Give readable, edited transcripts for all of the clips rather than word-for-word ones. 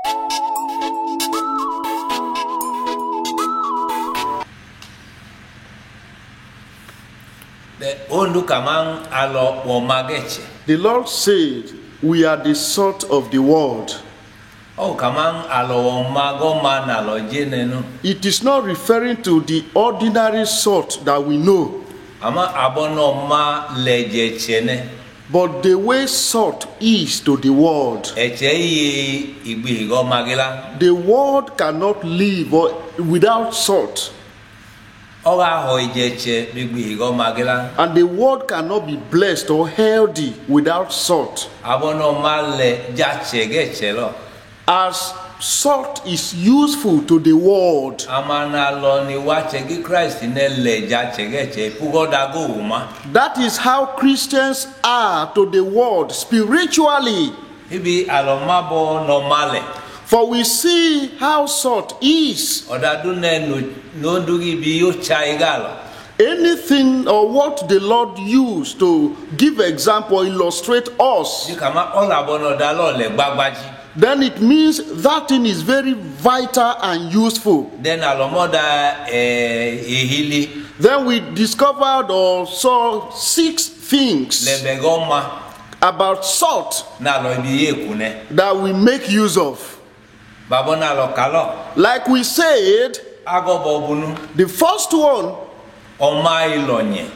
The Lord said, we are the salt of the world. It is not referring to the ordinary salt that we know, but the way salt is to the world. The world cannot live without salt. And the world cannot be blessed or healthy without salt. As salt is useful to the world, that is how Christians are to the world spiritually. For we see how salt is. Anything or what the Lord used to give example, illustrate us, then it means that thing is very vital and useful. Then we discovered or saw 6 things about salt that we make use of. Like we said, the first one,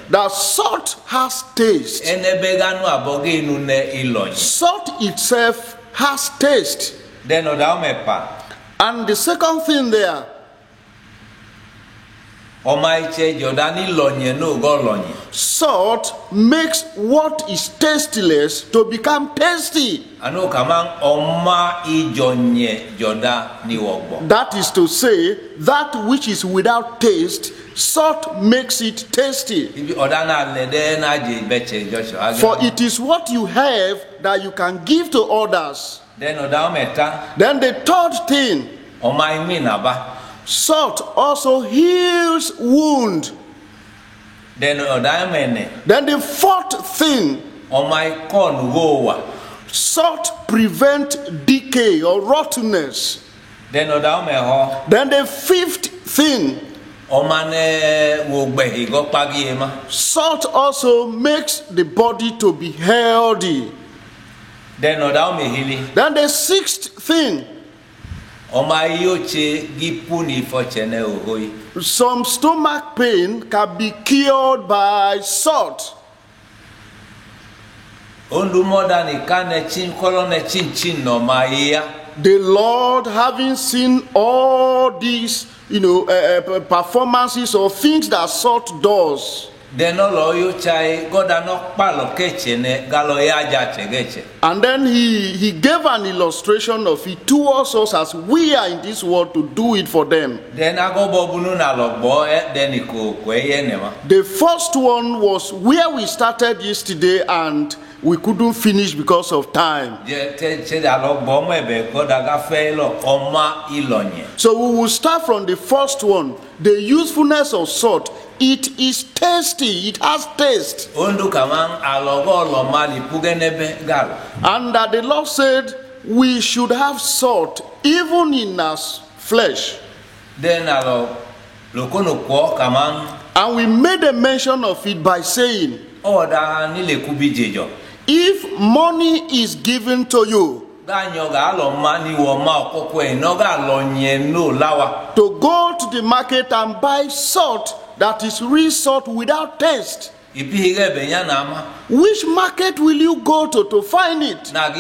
that salt has taste. Salt itself has taste. And the second thing there, salt makes what is tasteless to become tasty. That is to say, that which is without taste, salt makes it tasty. For it is what you have that you can give to others. Then the third thing, salt also heals wound. Then the fourth thing, salt prevents decay or rottenness. Then the fifth thing, salt also makes the body to be healthy. Then the sixth thing, some stomach pain can be cured by salt. The Lord, having seen all these, performances or things that salt does, and then he gave an illustration of it towards us as we are in this world to do it for them. The first one was where we started yesterday and we couldn't finish because of time. So we will start from the first one, the usefulness of salt. It is tasty, it has taste. And that the Lord said we should have salt even in our flesh. And we made a mention of it by saying, if money is given to you to go to the market and buy salt that is real salt without taste, which market will you go to find it? That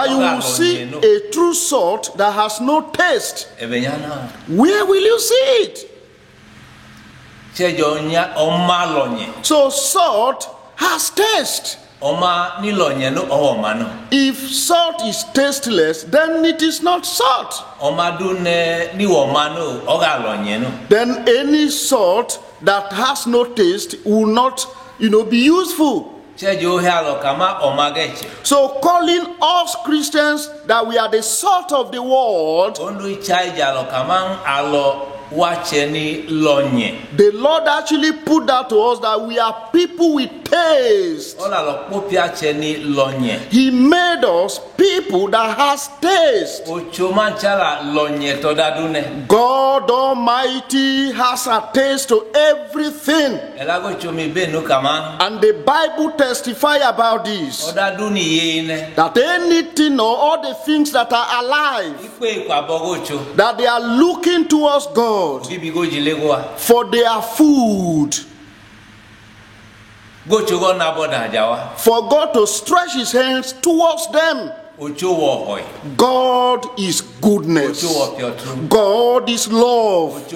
you will see a true salt that has no taste. Where will you see it? So salt has taste. If salt is tasteless, then it is not salt. Then any salt that has no taste will not, be useful. So calling us Christians that we are the salt of the world, the Lord actually put that to us, that we are people with taste. He made us people that has taste. God Almighty has a taste to everything. And the Bible testifies about this. That anything or all the things that are alive, that they are looking towards God for their food. For God to stretch his hands towards them. God is goodness. God is love.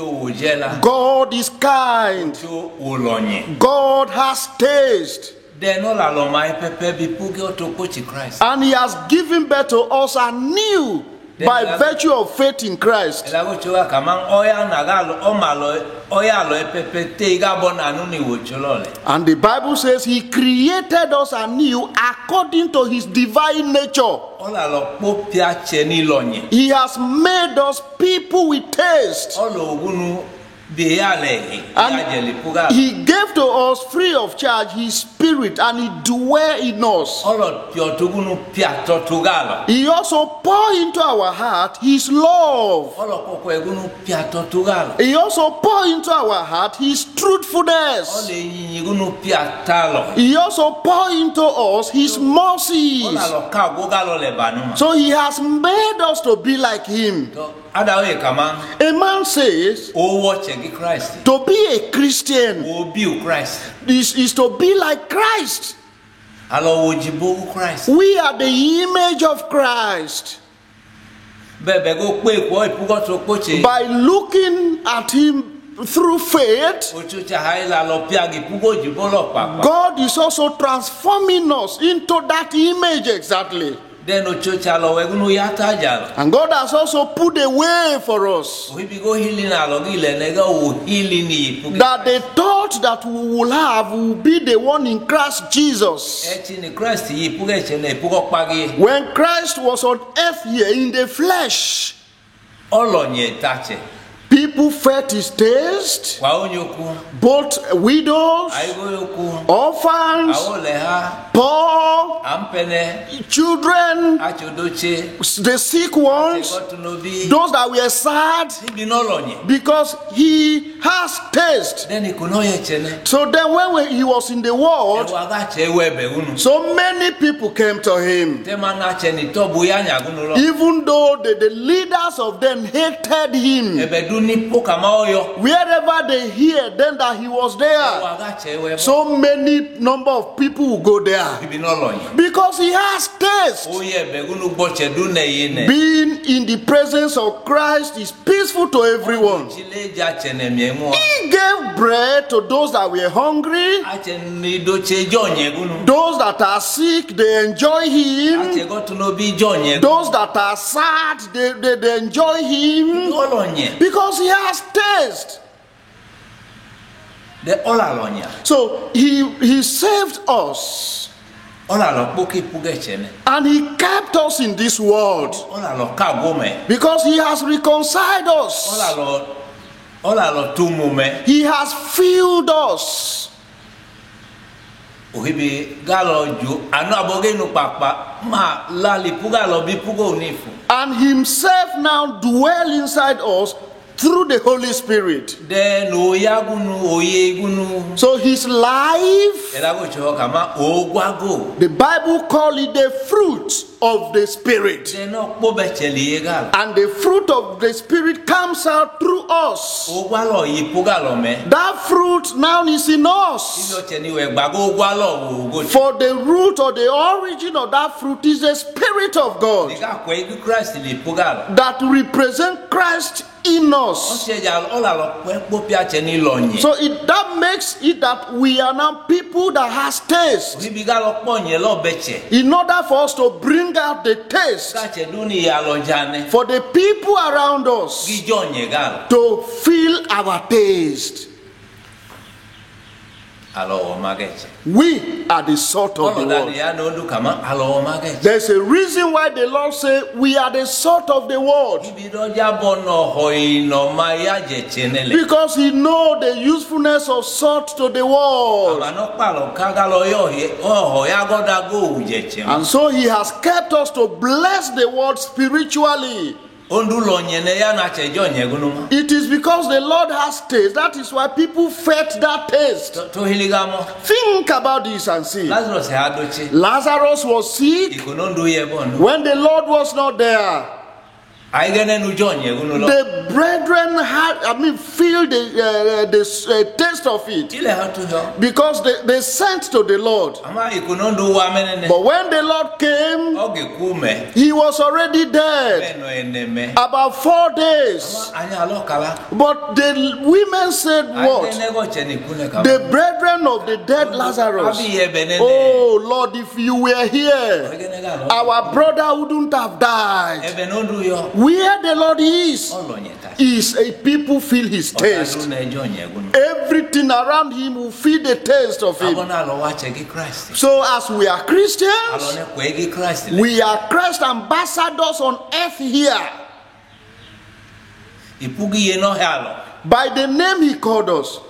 God is kind. God has taste. And he has given birth to us anew by virtue of faith in Christ. And the Bible says he created us anew according to his divine nature. He has made us people with taste. And he gave to us free of charge his spirit, and he dwells in us. He also poured into our heart his love. He also poured into our heart his truthfulness. He also poured into us his mercies. So he has made us to be like him. A man says to be a Christian is to be like Christ. We are the image of Christ. By looking at him through faith, God is also transforming us into that image exactly. And God has also put a way for us, that the thought that we will have will be the one in Christ Jesus. When Christ was on earth here in the flesh, people felt his taste, both widows, orphans, poor, children, the sick ones, those that were sad, because he has taste. So then when he was in the world, so many people came to him, even though the leaders of them hated him. Wherever they hear then that he was there, so many number of people will go there because he has taste. Being in the presence of Christ is peaceful to everyone. He gave bread to those that were hungry. Those that are sick, they enjoy him. Those that are sad, they enjoy him because he has taste. So he saved us, and he kept us in this world because he has reconciled us. He has filled us. And himself now dwell inside us through the Holy Spirit. So his life, the Bible calls it the fruit of the Spirit. And the fruit of the Spirit comes out through us. That fruit now is in us. For the root or the origin of that fruit is the Spirit of God that represents Christ in us. So that makes it that we are now people that has taste. In order for us to bring out the taste for the people around us to feel our taste. We are the salt of the world. There's a reason why the Lord said we are the salt of the world. Because He knows the usefulness of salt to the world. And so He has kept us to bless the world spiritually. It is because the Lord has taste. That is why people felt that taste. Think about this and see. Lazarus was sick when the Lord was not there. The brethren had, feel the taste of it because they sent to the Lord. But when the Lord came, He was already dead about 4 days. But the women said, what? The brethren of the dead Lazarus. Oh Lord, if you were here, our brother wouldn't have died. Where the Lord is a people feel His taste. Everything around Him will feel the taste of Him. So as we are Christians, we are Christ ambassadors on earth here. By the name He called us.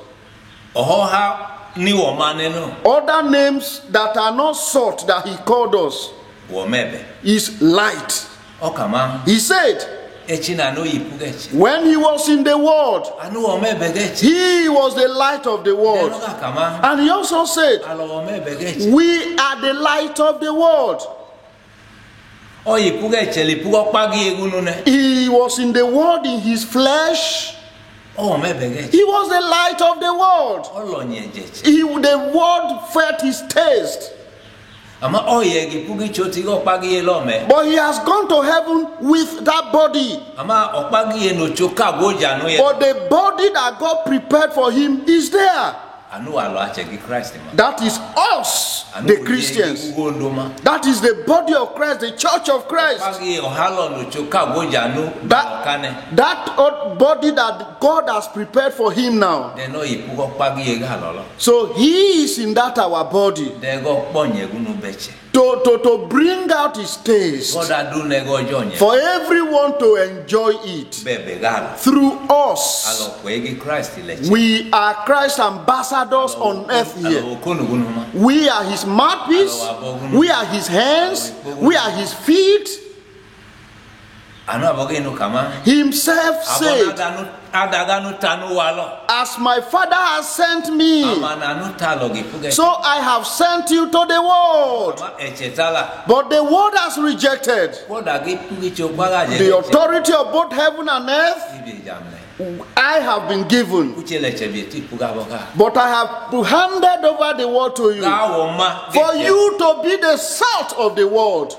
Other names that are not salt that He called us is light. He said, when He was in the world, He was the light of the world. And He also said, we are the light of the world. He was in the world in His flesh. He was the light of the world. The world felt His taste. But He has gone to heaven with that body. But the body that God prepared for Him is there. That is us, the Christians. That is the body of Christ, the church of Christ. That body that God has prepared for Him now. So He is in that our body to bring out His taste for everyone to enjoy it through us. We are Christ ambassadors on earth here. We are His mouthpiece, we are His hands, we are His feet. Himself said, as my Father has sent me, so I have sent you to the world. But the world has rejected the authority of both heaven and earth. I have been given, but I have handed over the world to you for you to be the salt of the world.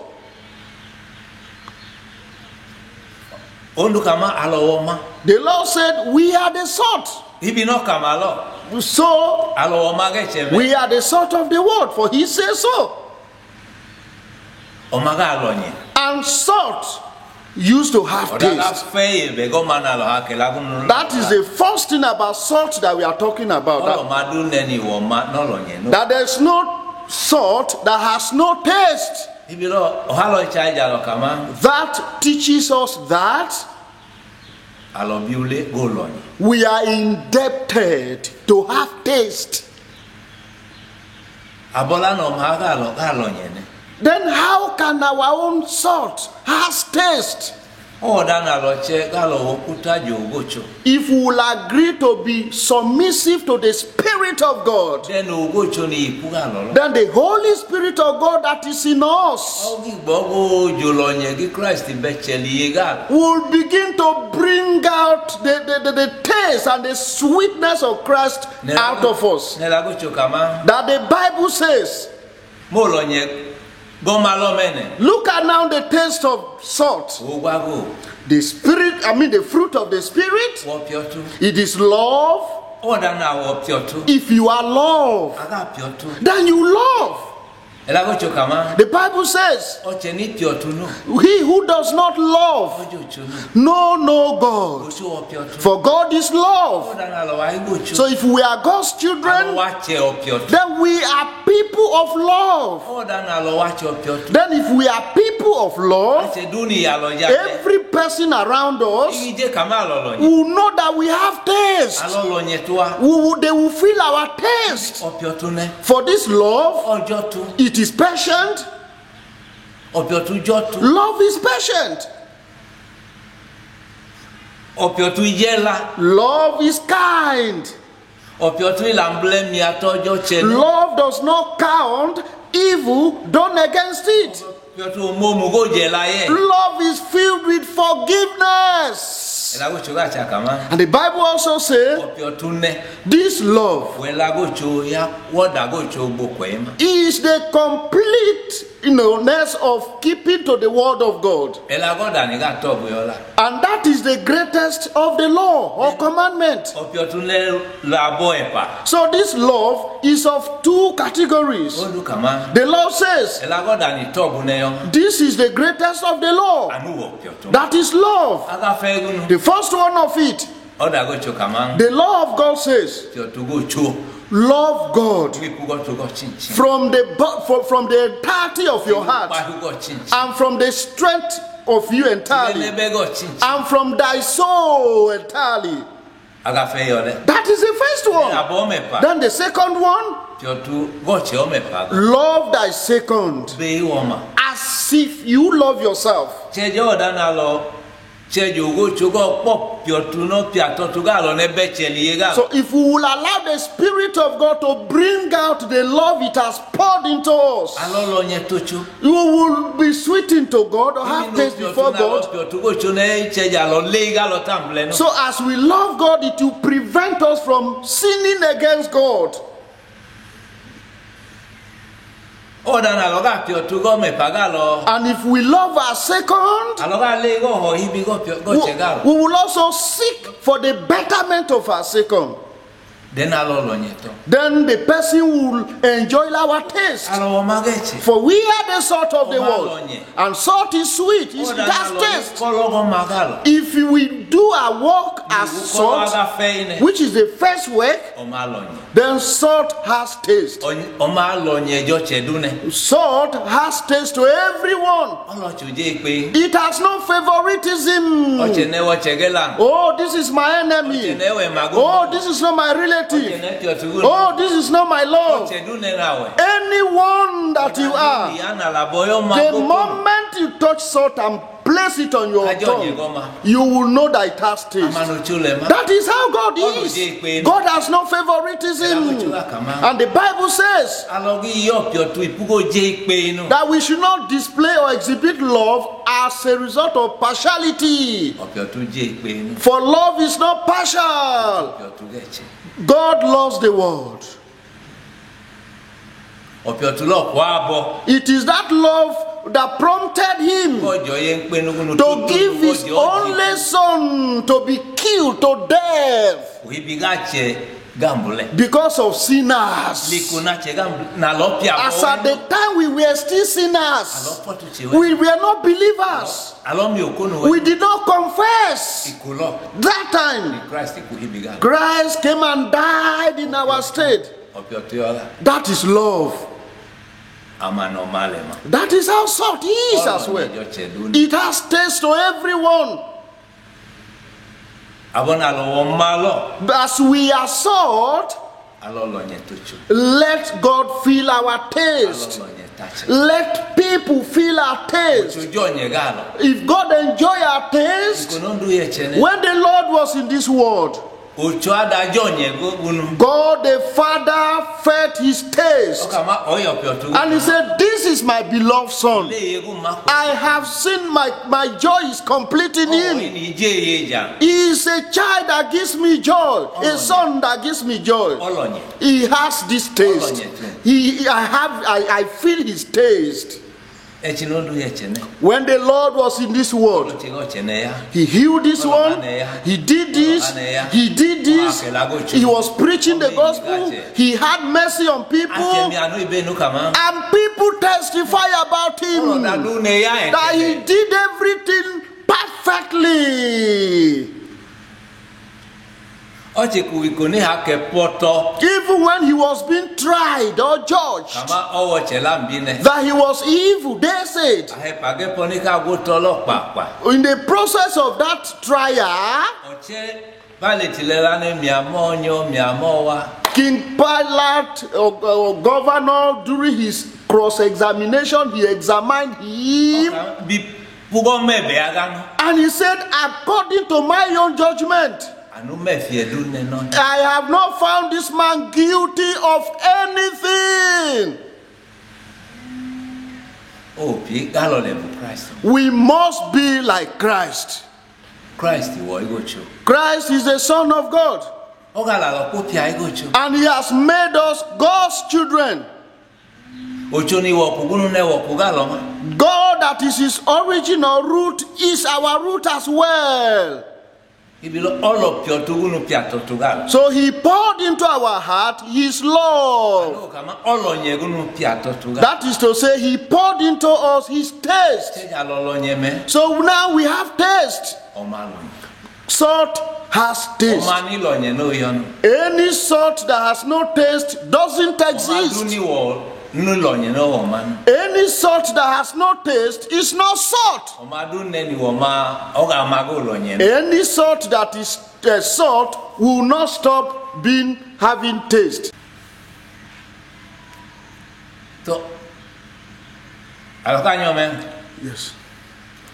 The Lord said, we are the salt. So, we are the salt of the world, for He says so. And salt used to have taste. That is the first thing about salt that we are talking about. That there's no salt that has no taste. That teaches us that we are indebted to have taste. Then how can our own salt has taste? If we will agree to be submissive to the Spirit of God, then the Holy Spirit of God that is in us will begin to bring out the taste and the sweetness of Christ out of us. That the Bible says, look at now the taste of salt. The spirit, the fruit of the Spirit. It is love. If you are love, then you love. The Bible says, he who does not love, no God. For God is love. So if we are God's children, then we are people of love. Then if we are people of love, every person around us will know that we have taste. They will feel our taste. For this love, it is patient. Love is patient. Love is kind. Love does not count evil done against it. Love is filled with forgiveness. And the Bible also says, this love is the completeness of keeping to the word of God. And that is the greatest of the law or commandment. So this love is of two categories. The law says, this is the greatest of the law. That is love. The first one of it, the law of God says, love God from the entirety of your heart and from the strength of you entirely and from thy soul entirely. That is the first one. Then the second one, love thy second as if you love yourself. So if we will allow the Spirit of God to bring out the love it has poured into us, you will be sweetened to God or have taste before God. So as we love God, it will prevent us from sinning against God. And if we love our second, we will also seek for the betterment of our second. Then the person will enjoy our taste. For we are the salt of the world. And salt is sweet. It has taste. If we do our work as salt, which is the first work, then salt has taste. Salt has taste to everyone. It has no favoritism. Oh, this is my enemy. Oh, this is not my relative. Oh, this is not my love. Anyone that you are, the moment you touch salt and place it on your tongue, you will know that it has taste. That is how God is. God has no favoritism. And the Bible says that we should not display or exhibit love as a result of partiality. For love is not partial. God loves the world. It is that love that prompted him to give his only son to be killed to death because of sinners. As at the time we were still sinners, we were not believers, we did not confess. That time Christ came and died in our stead. That is love. That is how salt is as well. It has taste to everyone. As we are salt, let God feel our taste. Let people feel our taste. If God enjoy our taste, when the Lord was in this world, God the Father felt his taste, and he said, this is my beloved son. I have seen my joy is complete in him. He is a child that gives me joy, a son that gives me joy. He has this taste. I feel his taste. When the Lord was in this world, he healed this one, he did this, he did this, he was preaching the gospel, he had mercy on people, and people testify about him that he did everything perfectly. Even when he was being tried or judged that he was evil, they said in the process of that trial, King Pilate, governor, during his cross-examination, he examined him and he said, according to my own judgment, I have not found this man guilty of anything. We must be like Christ. Christ is the Son of God. And he has made us God's children. God, that is his original root, is our root as well. So he poured into our heart his love. That is to say, he poured into us his taste. So now we have taste. Salt has taste. Any salt that has no taste doesn't exist. Any salt that has no taste is not salt. Any salt that is salt will not stop having taste. So, yes.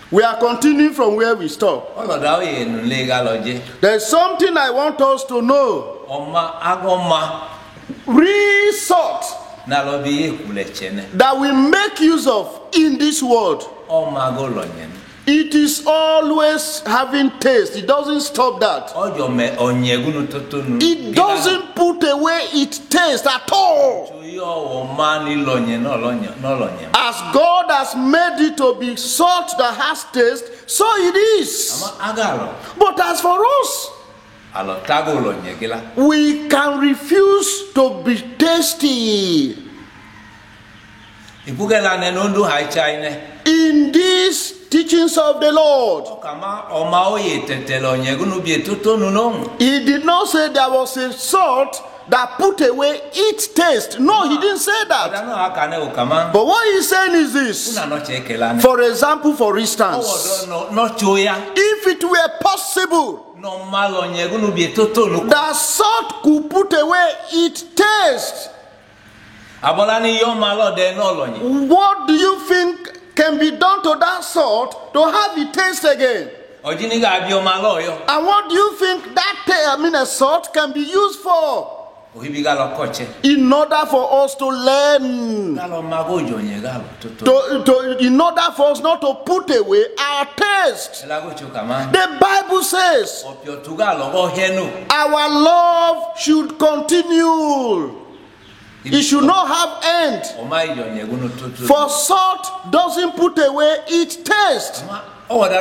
We are continuing from where we stopped. There is something I want us to know. Real salt that we make use of in this world, it is always having taste. It doesn't stop that. It doesn't put away its taste at all. As God has made it to be salt that has taste, so it is. But as for us, we can refuse to be tasty. In these teachings of the Lord, he did not say there was a salt that put away its taste. No, he didn't say that. But what he's saying is this. For example, for instance, if it were possible that salt could put away its taste, what do you think can be done to that salt to have it taste again? And what do you think that salt can be used for? In order for us to learn, in order for us not to put away our taste. The Bible says our love should continue. It should not have end. For salt doesn't put away its taste. But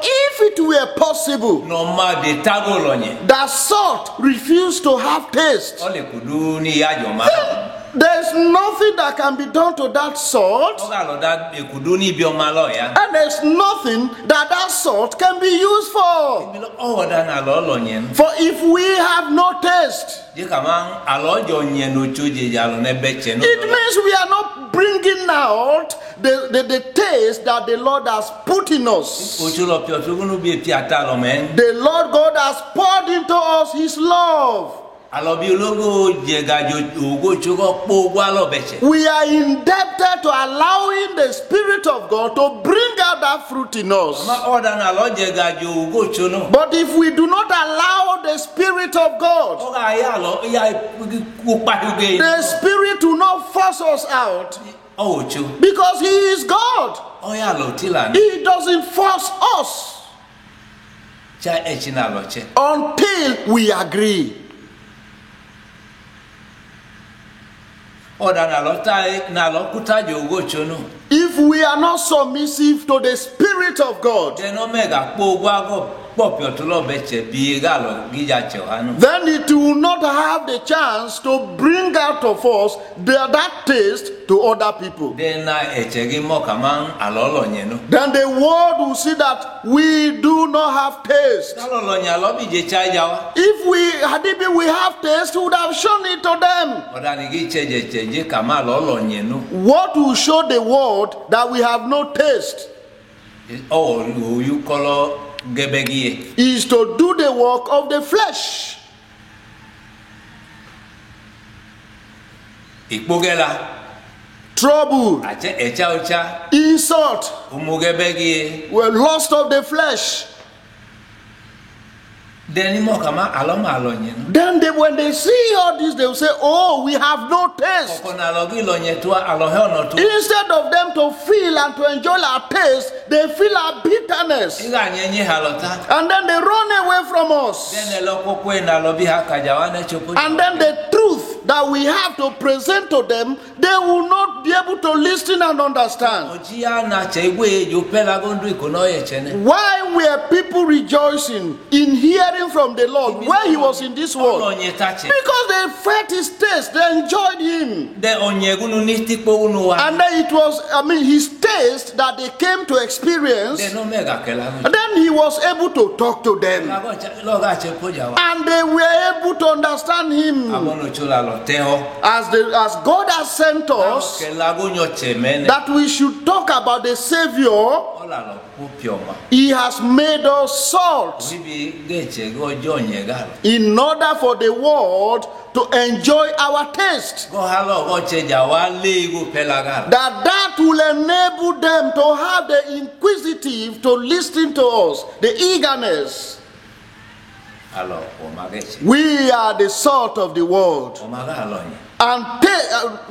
if it were possible that salt refused to have taste, there's nothing that can be done to that salt, and there's nothing that salt can be used for. For if we have no taste, it means we are not bringing out the taste that the Lord has put in us. The Lord God has poured into us his love. We are indebted to allowing the Spirit of God to bring out that fruit in us. But if we do not allow the Spirit of God, the Spirit will not force us out. Because he is God. He doesn't force us until we agree. if we are not submissive to the Spirit of God, then it will not have the chance to bring out of us that taste to other people. Then the world will see that we do not have taste. If we have taste, we would have shown it to them. What will show the world that we have no taste is to do the work of the flesh. Trouble, insult, lust of the flesh. Then when they see all this, they will say, oh, we have no taste. Instead of them to feel and to enjoy our taste, they feel our bitterness. And then they run away from us. And then the truth that we have to present to them, they will not be able to listen and understand. Why were people rejoicing in hearing from the Lord when he was in this world? Because they felt his taste, they enjoyed him. And then it was, his taste that they came to experience. And then he was able to talk to them. And they were able to understand him. As God has sent us, that we should talk about the Savior, he has made us salt in order for the world to enjoy our taste. That will enable them to have the inquisitive to listen to us, the eagerness. We are the salt of the world. And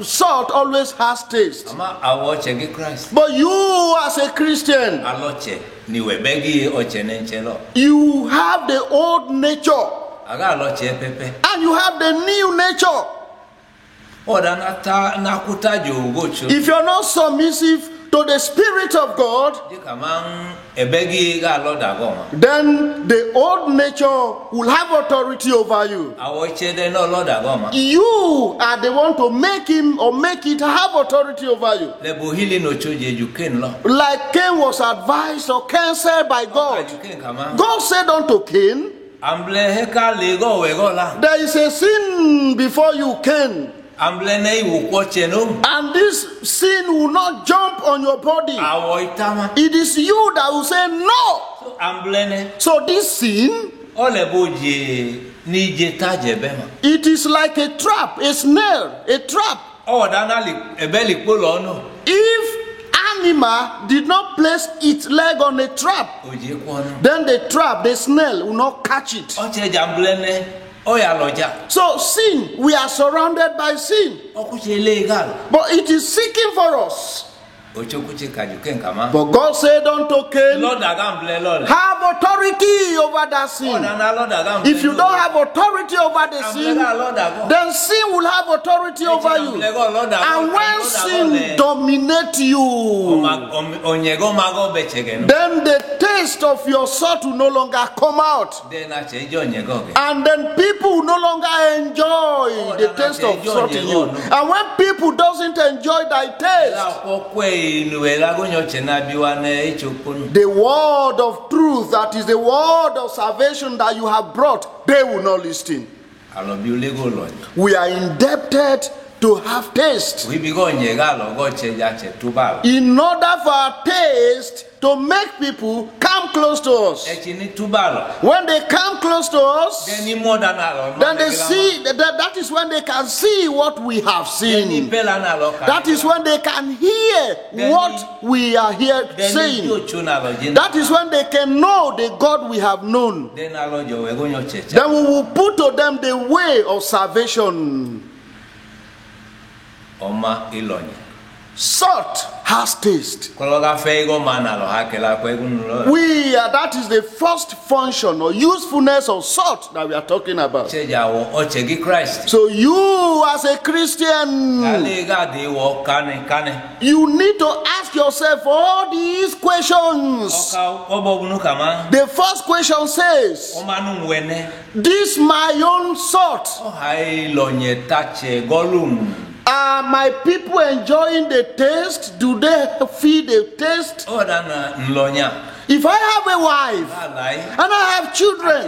salt always has taste. But you as a Christian, you have the old nature and you have the new nature. If you're not submissive to the Spirit of God, then the old nature will have authority over you. You are the one to make him or make it have authority over you. Like Cain was advised or counseled by God. God said unto Cain, there is a sin before you, Cain. And this sin will not jump on your body. It is you that will say no. So this sin, it is like a trap, a snare, a trap. If animal did not place its leg on a trap, then the trap, the snare, will not catch it. So sin, we are surrounded by sin, but it is seeking for us. But God said unto Cain, have authority over that sin. If you don't have authority over the sin, then sin will have authority over you. And when sin dominates you, then the taste of your salt will no longer come out. And then people will no longer enjoy the taste of salt in you. And when people doesn't enjoy thy taste, the word of truth, that is the word of salvation that you have brought, they will not listen. We are indebted to have taste. In order for our taste to make people come close to us. When they come close to us, then they see, that is when they can see what we have seen. That is when they can hear what we are here saying. That is when they can know the God we have known. Then we will put to them the way of salvation. Salt has taste. We that is the first function or usefulness of salt that we are talking about. So you as a Christian, you need to ask yourself all these questions. The first question says, this my own salt. Are my people enjoying the taste? Do they feel the taste? If I have a wife and I have children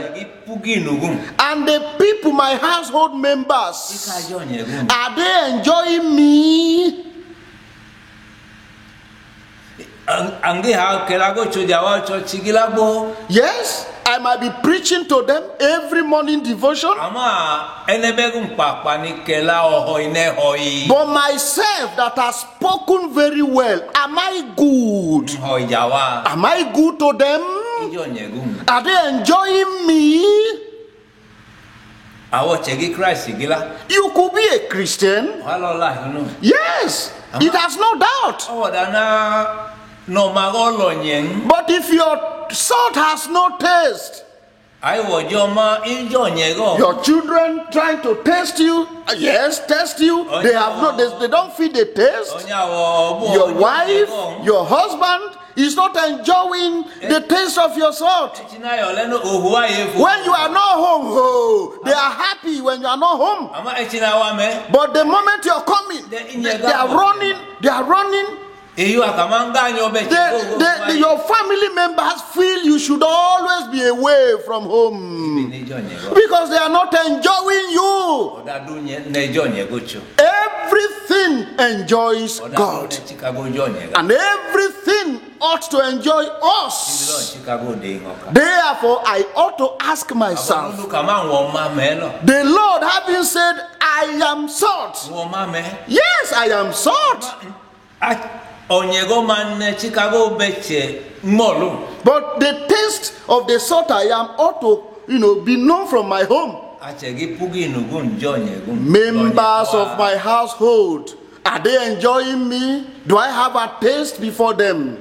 and the people, my household members, are they enjoying me? Yes, I might be preaching to them every morning devotion. But myself that has spoken very well, am I good? Am I good to them? Are they enjoying me? You could be a Christian. Yes, it has no doubt. But if your salt has no taste, your children trying to test you, yes, test you, they have no, they don't feel the taste. Your wife, your husband is not enjoying the taste of your salt. When you are not home, they are happy when you are not home. But the moment you are coming, they are running. Your family members feel you should always be away from home because they are not enjoying you. Everything enjoys God, and everything ought to enjoy us. Therefore, I ought to ask myself, the Lord having said, I am salt. Yes, I am salt. But the taste of the salt I am ought to, be known from my home. Members of my household, are they enjoying me? Do I have a taste before them?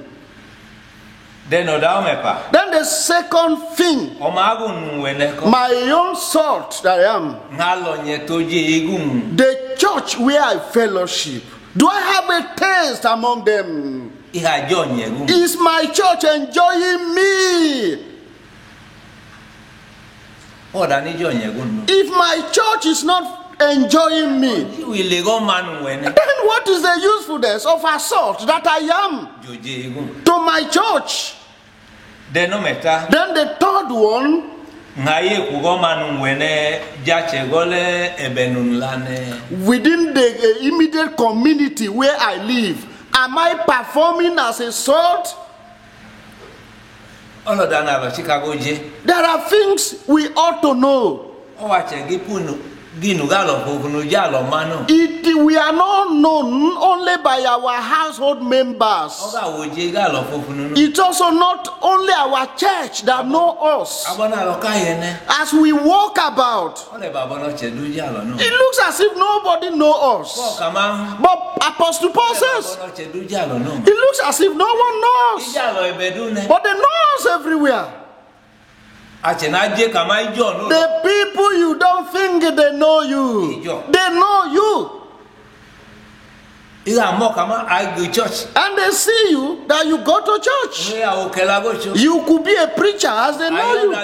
Then the second thing, my own salt that I am, the church where I fellowship, do I have a taste among them? Is my church enjoying me? If my church is not enjoying me, then what is the usefulness of a salt that I am to my church? Then the third one, within the immediate community where I live, am I performing as a salt? There are things we ought to know. We are not known only by our household members. It's also not only our church that know us. As we walk about, it looks as if nobody knows us. But Apostle Paul says, it looks as if no one knows. But they know us everywhere. The people you don't think they know you, they know you. And they see you that you go to church. You could be a preacher as they know you.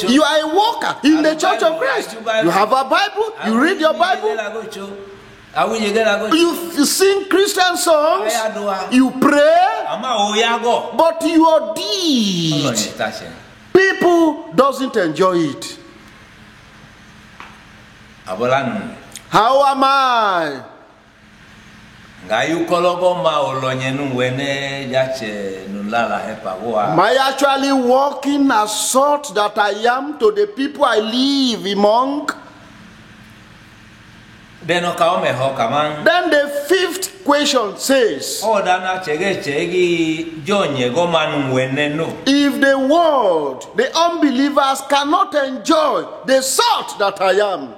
You are a worker in the church of Christ. You have a Bible, you read your Bible. You sing Christian songs, you pray, but your deed, people doesn't enjoy it. How am I? Am I actually walking as salt that I am to the people I live among? Then the fifth question says, if the world, the unbelievers cannot enjoy the salt that I am,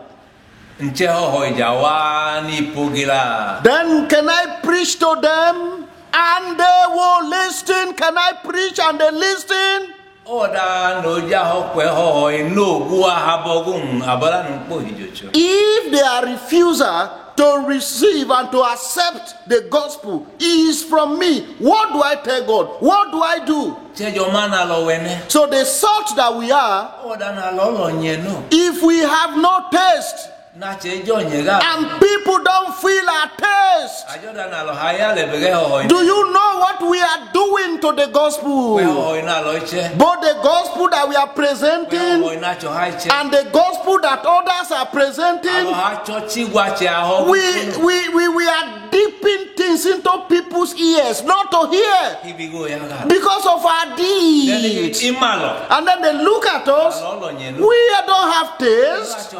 then can I preach to them? And they will listen. Can I preach and they listen? If they are refuser to receive and to accept the gospel is from me, what do I tell God? What do I do? So the salt that we are, if we have no taste, and people don't feel our taste, do you know what we are doing to the gospel? Both the gospel that we are presenting and the gospel that others are presenting, we are dipping things into people's ears not to hear because of our deeds. And then they look at us, we don't have taste.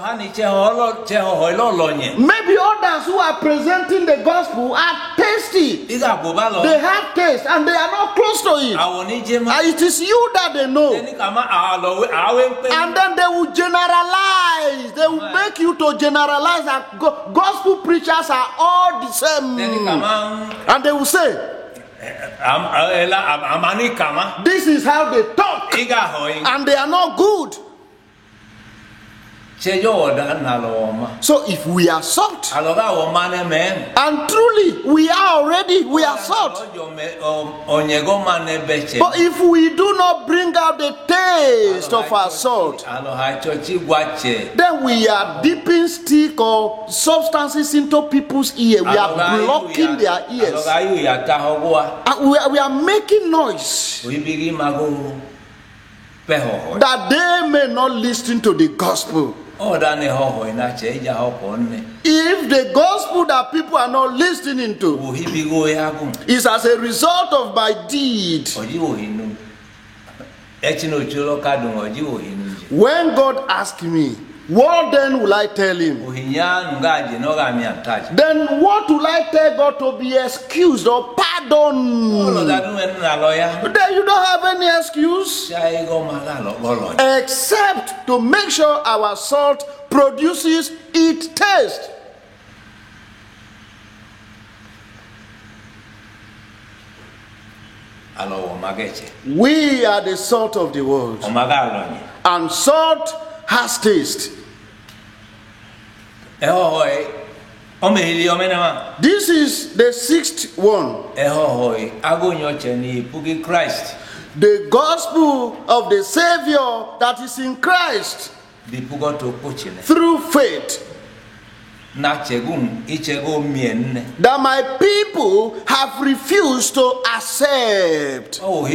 Maybe others who are presenting the gospel are tasty. They have taste and they are not close to it. It is you that they know. And then they will generalize. They will make you to generalize that gospel preachers are all the same. And they will say, this is how they talk. And they are not good. So if we are salt, and truly we are salt, but if we do not bring out the taste of our salt, then we are dipping stick or substances into people's ear. We are blocking their ears. We are making noise that they may not listen to the gospel. If the gospel that people are not listening to is as a result of my deed, when God asks me, what then will I tell him? Then what will I tell God to be excused or pardoned? Then you don't have any excuse except to make sure our salt produces its taste. We are the salt of the world, and salt has taste. This is the sixth one. The gospel of the Savior that is in Christ through faith. That my people have refused to accept. Could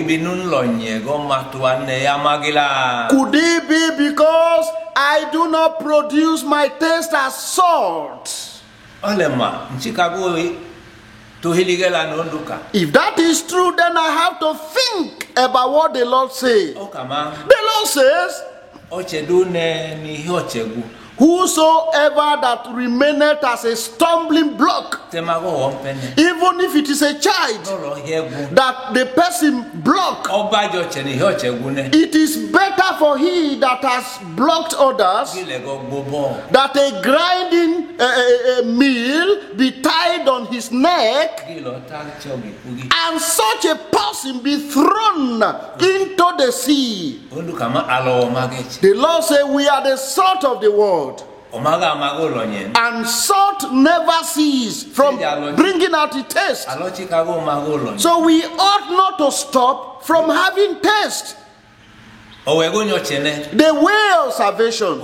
it be because I do not produce my taste as salt? If that is true, then I have to think about what the Lord says. The Lord says, whosoever that remaineth as a stumbling block, even if it is a child that the person block, it is better for he that has blocked others that a grinding meal be tied on his neck and such a person be thrown into the sea. The Lord said, we are the salt of the world. And salt never ceases from bringing out the taste. So we ought not to stop from having taste. The way of salvation,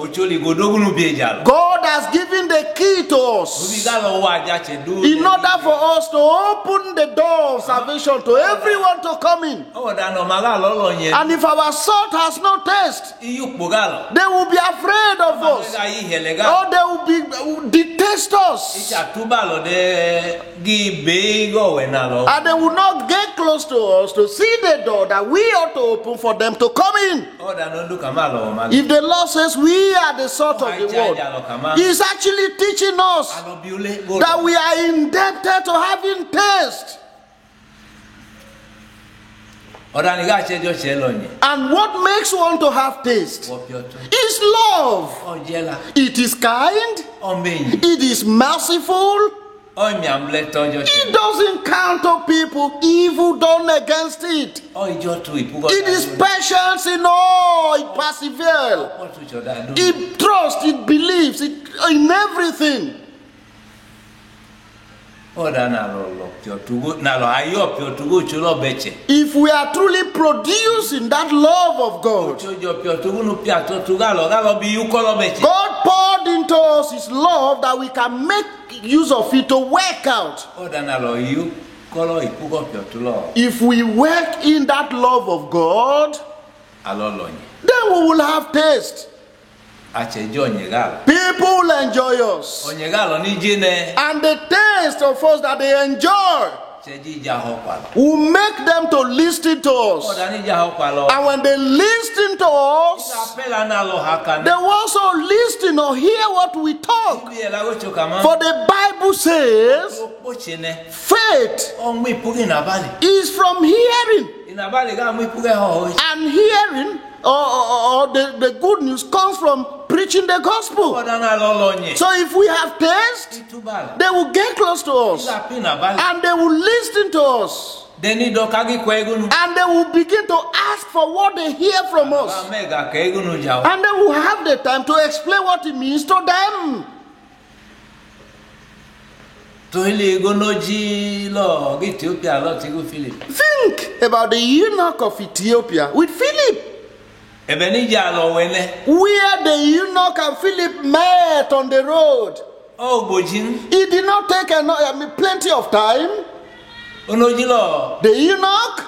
God has given the key to us in order for us to open the door of salvation to everyone to come in. And if our salt has no taste, they will be afraid of us, or they will detest us, and they will not get close to us to see the door that we ought to open for them to come in. If the Lord says we are the salt of the world, He is actually teaching us that we are indebted to having taste. And what makes one to have taste is love. It is kind, it is merciful, It doesn't counter people evil done against it. It is patience in all. It perseveres. It trusts. It believes. It in everything. If we are truly producing that love of God, God poured into us His love that we can make use of it to work out. If we work in that love of God, then we will have taste. People will enjoy us. And the taste of us that they enjoy will make them to listen to us. And when they listen to us, they will also listen or hear what we talk. For the Bible says, faith is from hearing. And hearing or the good news comes from preaching the gospel. So if we have taste, they will get close to us and they will listen to us. And they will begin to ask for what they hear from us. And they will have the time to explain what it means to them. Think about the eunuch of Ethiopia with Philip. Where the eunuch and Philip met on the road. It did not take plenty of time. The eunuch,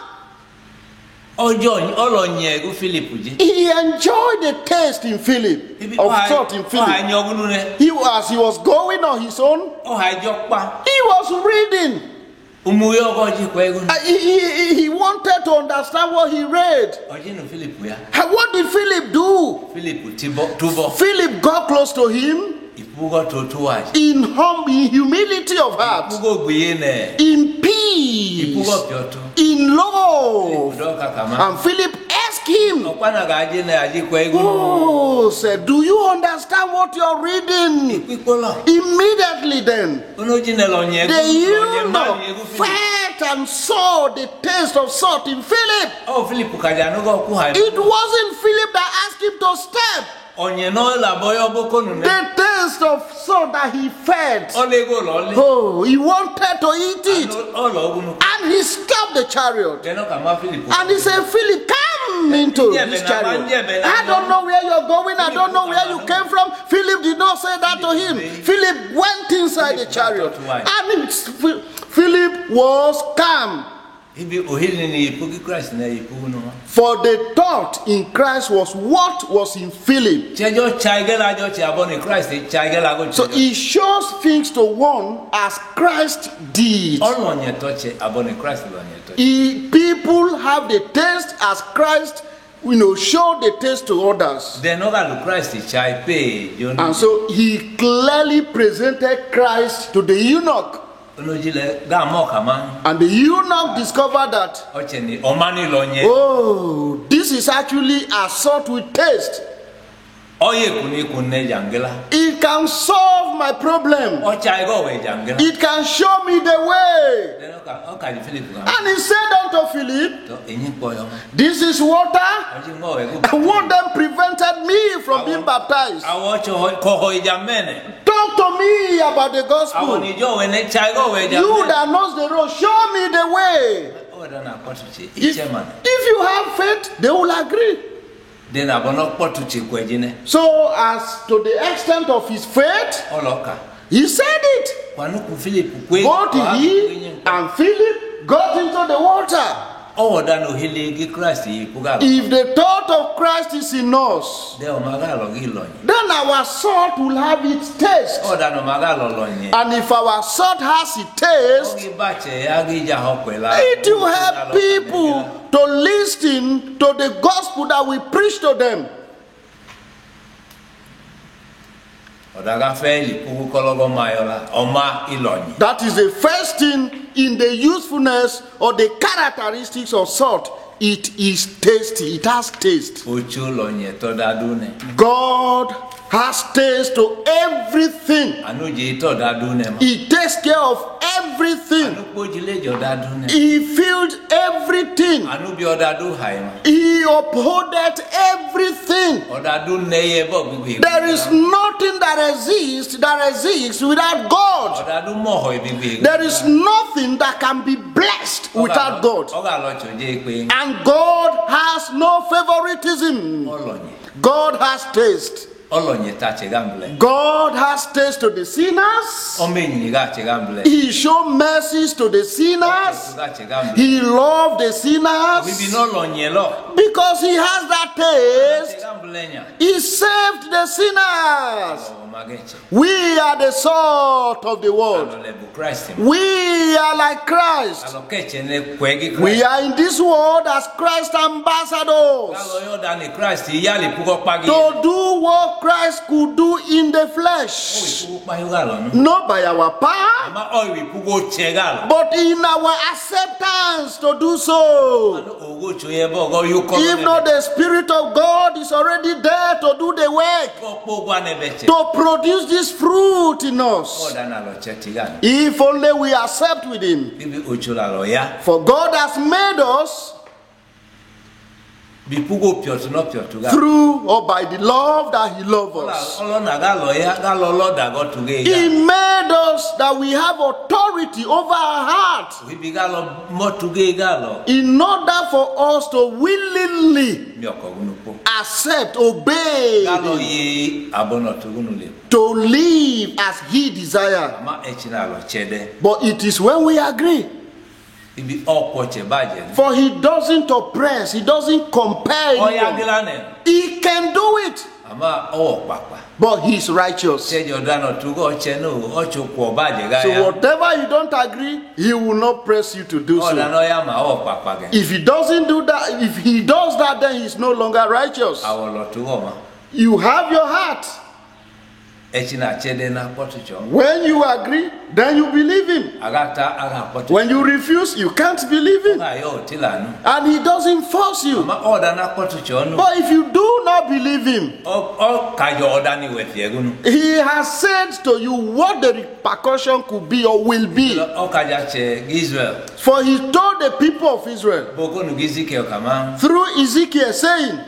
he enjoyed the taste in Philip, of thought in Philip. As he was going on his own, he was reading. He wanted to understand what he read. And what did Philip do? Philip got close to him in humility of heart, in peace, in love. And Philip asked him, said, do you understand what you're reading? Immediately then, the eunuch felt and saw the taste of salt in Philip. It wasn't Philip that asked him to step. The taste of salt that he felt. He wanted to eat it. And he stopped the chariot. And he said, Philip, come into this chariot. I don't know where you're going. I don't know where you came from. Philip did not say that to him. Philip went inside the chariot. And Philip was calm. For the thought in Christ was what was in Philip. So he shows things to one as Christ did. People have the taste as Christ, show the taste to others. And so he clearly presented Christ to the eunuch. And the eunuch discovered that, this is actually a salt with taste. It can solve my problem. It can show me the way. And he said unto Philip, this is water. And what then prevented me from being baptized? Talk to me about the gospel. You that knows the road, show me the way. If you have faith, they will agree. So as to the extent of his faith, he said it. Both he and Philip got into the water. If the thought of Christ is in us, then our salt will have its taste. And if our salt has its taste, it will help people to listen to the gospel that we preach to them. That is the first thing in the usefulness or the characteristics of salt. It is tasty. It has taste. God has taste to everything. He takes care of everything. He filled everything. He upholdeth everything. There is nothing that exists without God. There is nothing that can be blessed without God. And God has no favoritism. God has taste. God has taste to the sinners. He showed mercies to the sinners. He loved the sinners. Because he has that taste, he saved the sinners. We are the salt of the world. We are like Christ. We are in this world as Christ ambassadors. To do what Christ could do in the flesh. Not by our power, but in our acceptance to do so. If not, the Spirit of God is already there to do the work, to produce this fruit in us. If only we accept with him. For God has made us through or by the love that he loves us. He made us that we have authority over our heart in order for us to willingly accept, obey, to live as he desires. But it is when we agree. For he doesn't oppress, he doesn't compel anyone. He can do it. But he's righteous. So whatever you don't agree, he will not press you to do so. If he doesn't do that, if he does that, then he's no longer righteous. You have your heart. When you agree, then you believe him. When you refuse, you can't believe him. And he doesn't force you. But if you do not believe him, he has said to you what the repercussion could be or will be. For he told the people of Israel through Ezekiel, saying,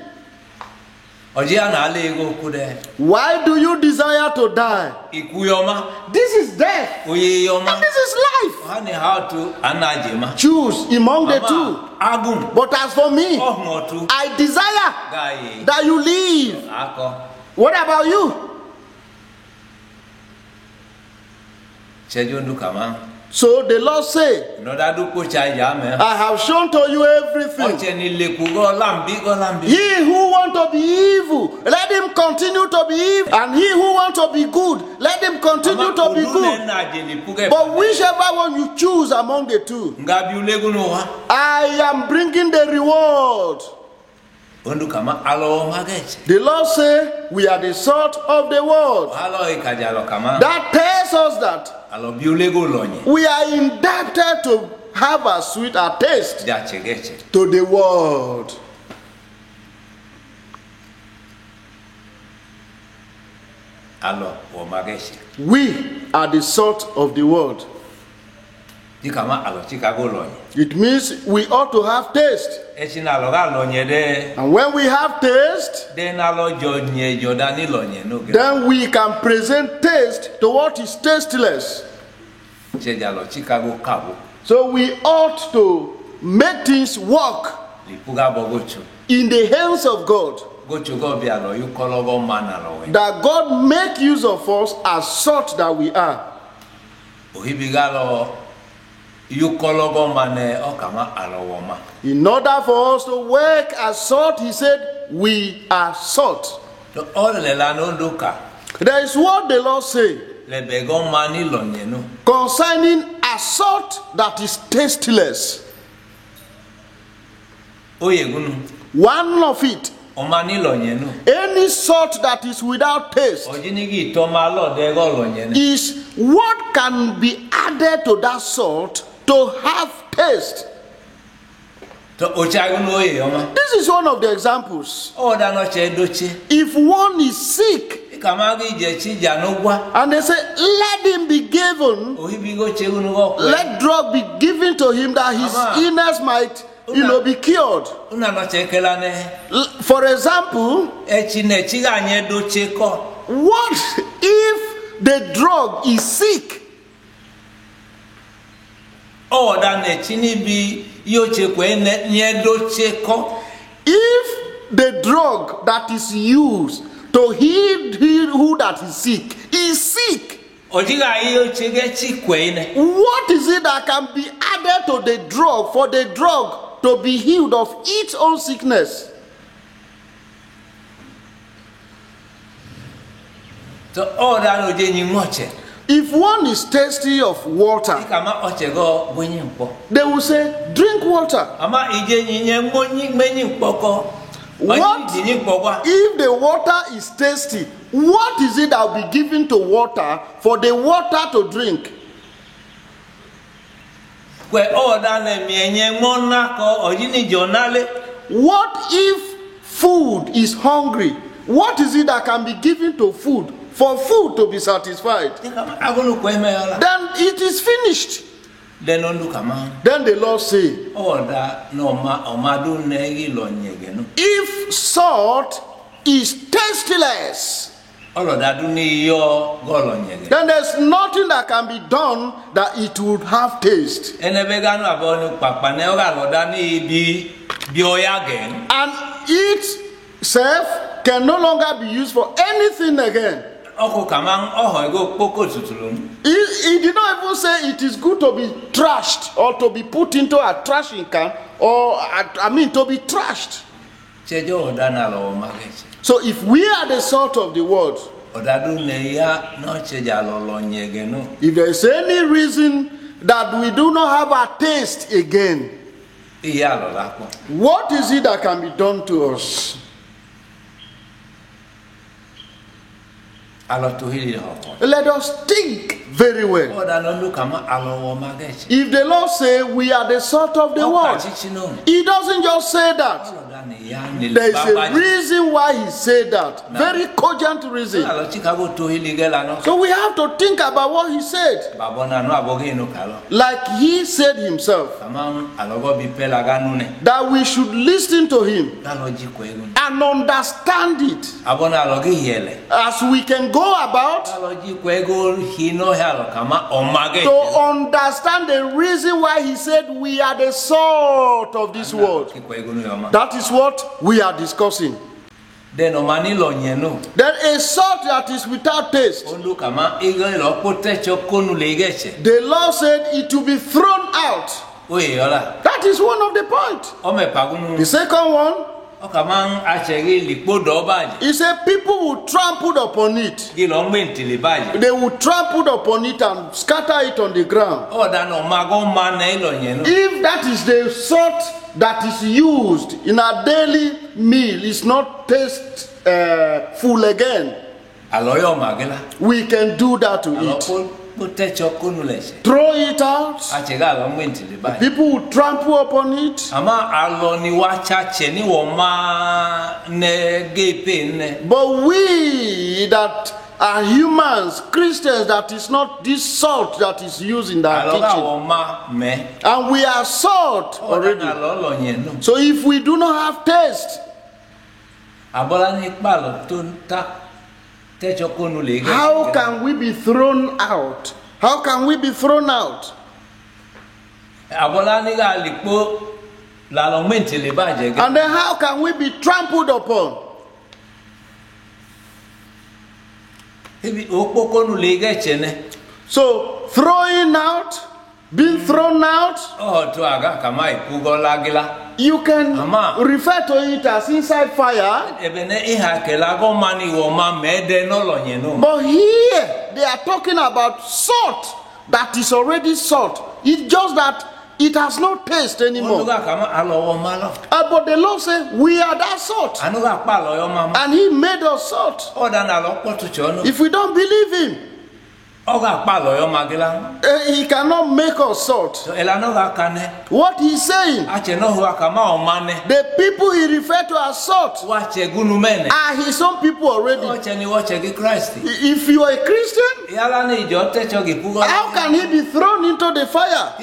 why do you desire to die? This is death, and this is life. Choose among the two. But as for me, I desire that you live. What about you? So the Lord said, I have shown to you everything. He who wants to be evil, let him continue to be evil. And he who wants to be good, let him continue to be good. But whichever one you choose among the two, I am bringing the reward. The Lord said, we are the salt of the world. That tells us that we are indebted to have a sweeter taste to the world. We are the salt of the world. It means we ought to have taste. And when we have taste, then we can present taste to what is tasteless. So we ought to make things work in the hands of God. That God make use of us as salt that we are. In order for us to work as salt, he said, we are salt. There is what the Lord said concerning a salt that is tasteless. One of it, any salt that is without taste, is what can be added to that salt to have taste. This is one of the examples. If one is sick, And they say, let him be given, let drug be given to him that his illness might, be cured. For example, what if the drug is sick? If the drug that is used to heal who that is sick, what is it that can be added to the drug for the drug to be healed of its own sickness? If one is thirsty of water, they will say, drink water. What if the water is tasty? What is it that will be given to water for the water to drink? What if food is hungry? What is it that can be given to food for food to be satisfied? Then it is finished. Then the Lord say, if salt is tasteless, then there's nothing that can be done that it would have taste. And itself can no longer be used for anything again. He did not even say it is good to be trashed or to be put into a trashing can, or to be trashed. So if we are the salt of the world, if there is any reason that we do not have a taste again, what is it that can be done to us? Let us think very well. If the Lord say we are the salt of the world, He doesn't just say that. There is a reason why He said that. Very cogent reason. So we have to think about what He said. Like He said Himself, that we should listen to Him and understand it, as we can go about to understand the reason why He said we are the salt of this world. That is what we are discussing. Then a salt that is without taste, the Lord said it will be thrown out. That is one of the points. The second one, he said people will trample upon it. They will trample upon it and scatter it on the ground. If that is the salt that is used in a daily meal, is not tasteful again, we can do that to it. Throw it out. People will trample upon it. But we that are humans, Christians, that is not this salt that is used in our kitchen. And we are salt already. So if we do not have taste, how can we be thrown out? How can we be thrown out? And then how can we be trampled upon? So throwing out, being thrown out, you can refer to it as inside fire. But here they are talking about salt that is already salt. It's just that it has no taste anymore. But the Lord said, we are that salt. And He made us salt. If we don't believe Him, He cannot make us salt. What he's saying, the people he referred to as salt are his own people already. If you are a Christian, how can he be thrown into the fire?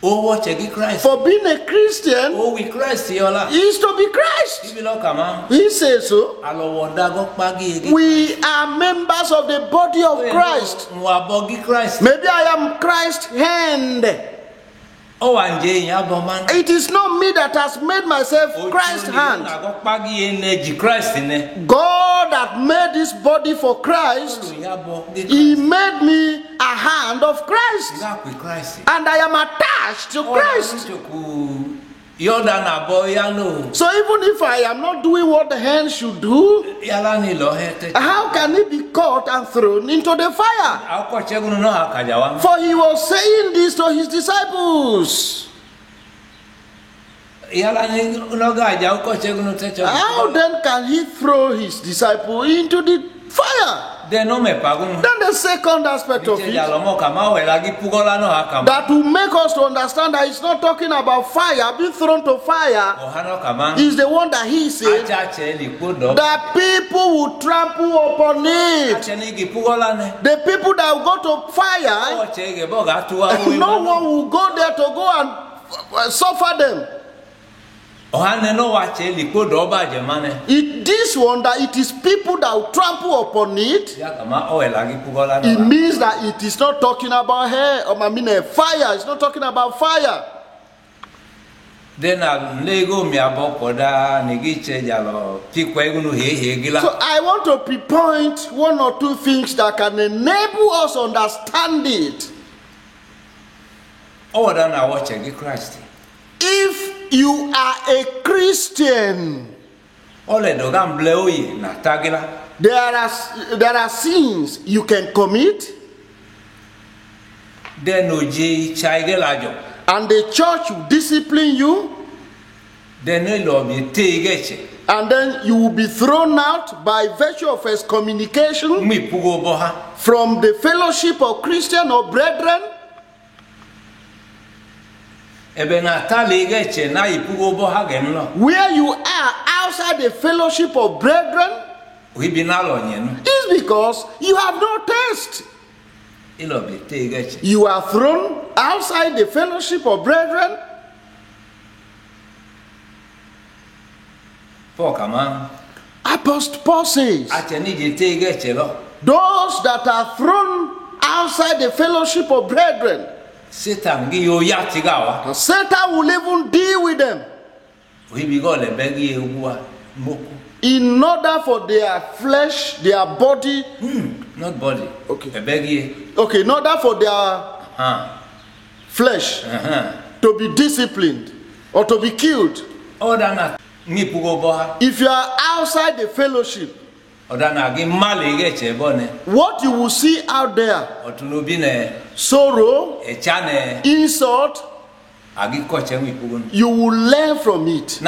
For being a Christian is to be Christ. He says so. We are members of the body of Christ. Maybe I am Christ's hand. It is not me that has made myself Christ's hand. God that made this body for Christ, he made me a hand of Christ. And I am attached to Christ. So even if I am not doing what the hand should do, how can it be caught and thrown into the fire? For he was saying this to his disciples. How then can he throw his disciple into the fire? Then the second aspect of it, that will make us to understand that it's not talking about fire, being thrown to fire, is the one that he said, that people will trample upon it. The people that will go to fire, no one will go there to go and suffer them. This one, that it is people that will trample upon it, it means that it is not talking about fire. It's not talking about fire. So I want to pinpoint one or two things that can enable us to understand it. If you are a Christian, there are sins you can commit, and the church will discipline you, and then you will be thrown out by virtue of excommunication from the fellowship of Christian or brethren. Where you are outside the fellowship of brethren is because you have no taste. You are thrown outside the fellowship of brethren. Apostle Paul says, those that are thrown outside the fellowship of brethren, Satan will even deal with them in order for their flesh, their body, not body, okay, in order for their flesh to be disciplined or to be killed. If you are outside the fellowship, what you will see out there, sorrow, insult, you will learn from it.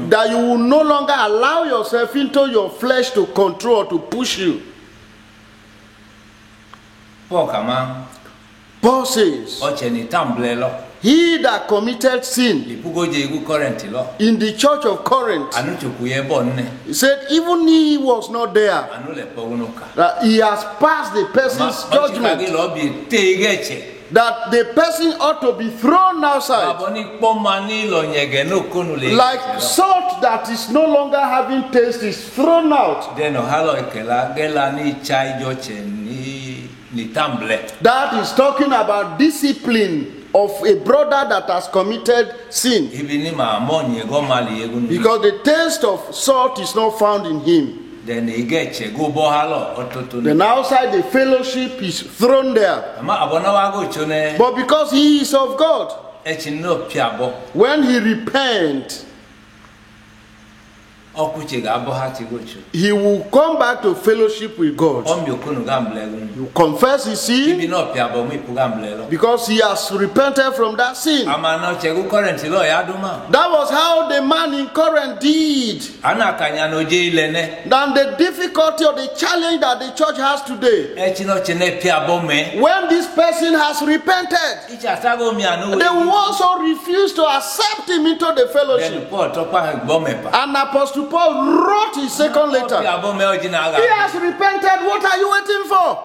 That you will no longer allow yourself into your flesh to control, to push you. Paul says, he that committed sin in the church of Corinth, he said even he was not there, that he has passed the person's judgment, that the person ought to be thrown outside, like salt that is no longer having taste is thrown out. That is talking about discipline of a brother that has committed sin, because the taste of salt is not found in him. Then outside the fellowship is thrown there. But because he is of God, when he repents, he will come back to fellowship with God. He will confess his sin because he has repented from that sin. That was how the man in Corinth did. And the difficulty or the challenge that the church has today, when this person has repented, they will also refuse to accept him into the fellowship. And Apostle Paul wrote his second letter. He has repented. What are you waiting for?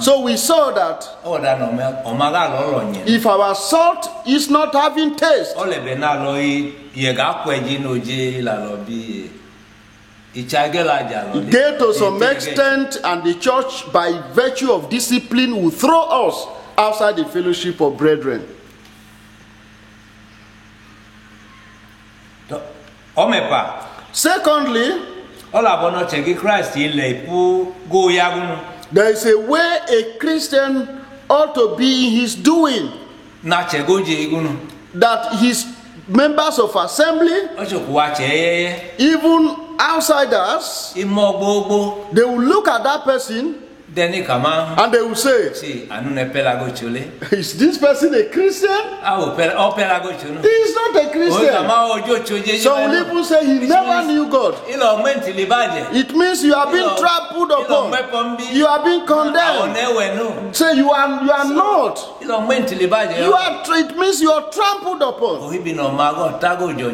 So we saw that if our salt is not having taste, get to some extent, and the church, by virtue of discipline, will throw us outside the fellowship of brethren. Secondly, there is a way a Christian ought to be in his doing, that his members of assembly, even outsiders, they will look at that person and they will say, is this person a Christian? He is not a Christian. Some people say he never knew God. It means you are being trampled upon. You are being condemned. Say you are not. It means you are trampled upon.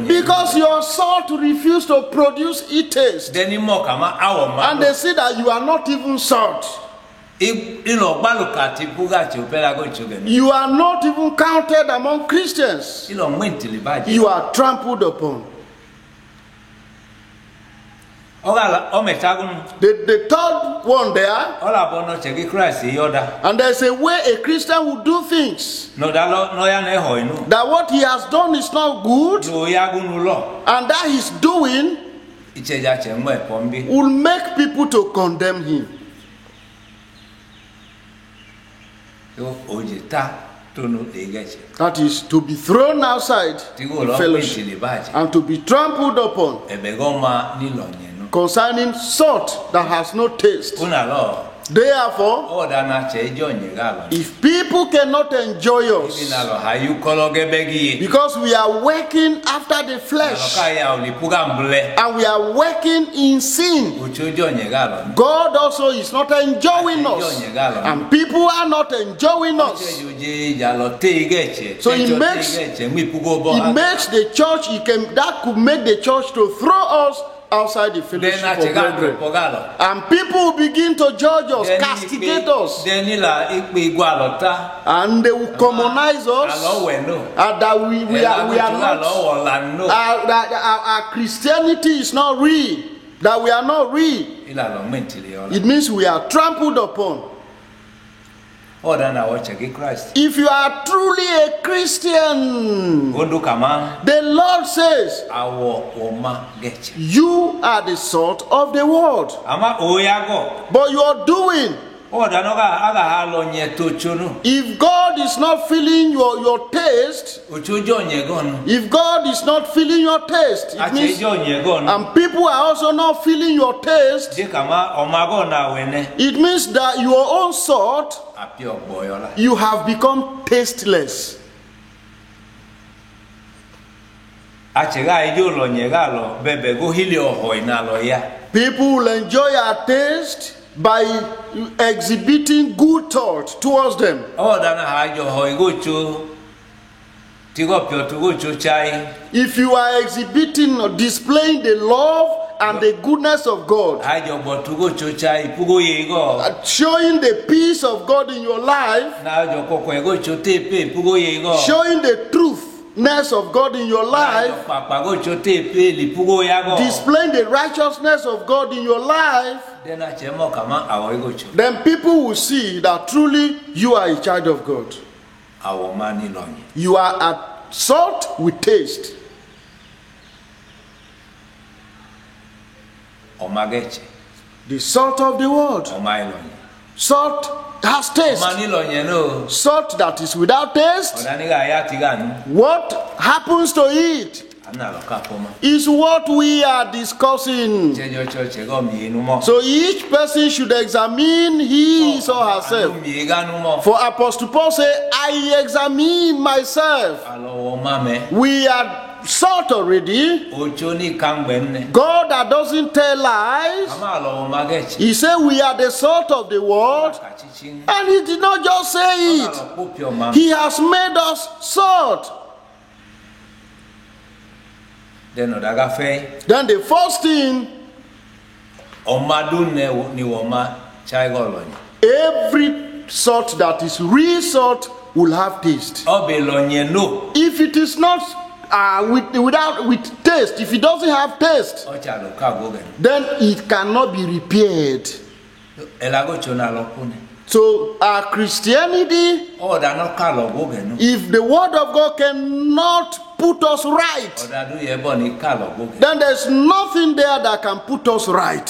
Because your salt refused to produce its taste. And they say that you are not even salt. You are not even counted among Christians. You are trampled upon. The third one there, and there's a way a Christian will do things, that what he has done is not good, and that he's doing will make people to condemn him. That is to be thrown outside the fellowship and to be trampled upon concerning salt that has no taste. Therefore, if people cannot enjoy us because we are working after the flesh and we are working in sin, God also is not enjoying us, and people are not enjoying us. So it makes the church, that could make the church to throw us outside the fellowship of brethren. And people will begin to judge us, castigate us, and they will commonize us, that we are not, that our Christianity is not real, that we are not real. It means we are trampled upon. If you are truly a Christian, the Lord says, you are the salt of the world. But you are doing. If God is not feeling your taste, if God is not feeling your taste, it means, and people are also not feeling your taste, it means that your own salt, you have become tasteless. People will enjoy our taste by exhibiting good thoughts towards them. If you are exhibiting or displaying the love and the goodness of God, showing the peace of God in your life, showing the truthfulness of God in your life, displaying the righteousness of God in your life, then people will see that truly you are a child of God. You are a salt with taste. The salt of the world. Salt has taste. Salt that is without taste, what happens to it? is what we are discussing. So each person should examine his or herself. For Apostle Paul said, I examine myself. We are salt already. God that doesn't tell lies. He said we are the salt of the world. And he did not just say it. He has made us salt. Then the first thing, every salt that is real salt will have taste. If it is not with taste, if it doesn't have taste, then it cannot be repaired. So Christianity, if the word of God cannot put us right, then there's nothing there that can put us right.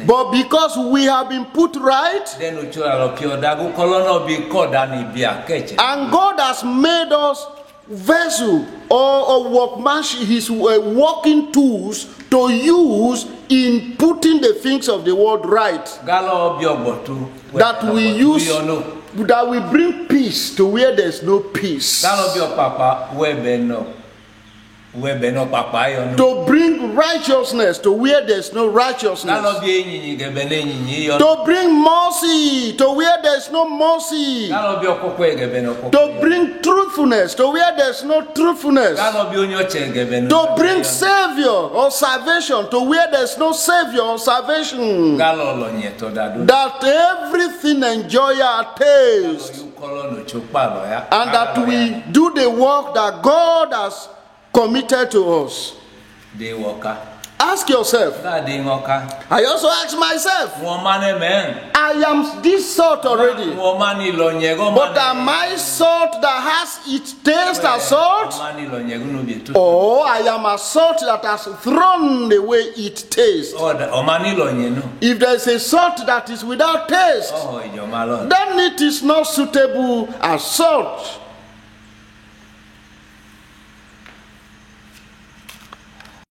But because we have been put right, and God has made us vessel or workmanship, his working tools to use in putting the things of the world right, that we use, that we bring peace to where there's no peace, to bring righteousness to where there's no righteousness, to bring mercy to where there's no mercy, to bring truthfulness to where there's no truthfulness, to bring savior or salvation to where there's no savior or salvation, that everything enjoy our taste, and that we do the work that God has committed to us. Ask yourself. I also ask myself. I am this salt already, but am I salt that has its taste as salt, or I am a salt that has thrown away its taste? If there is a salt that is without taste, then it is not suitable as salt.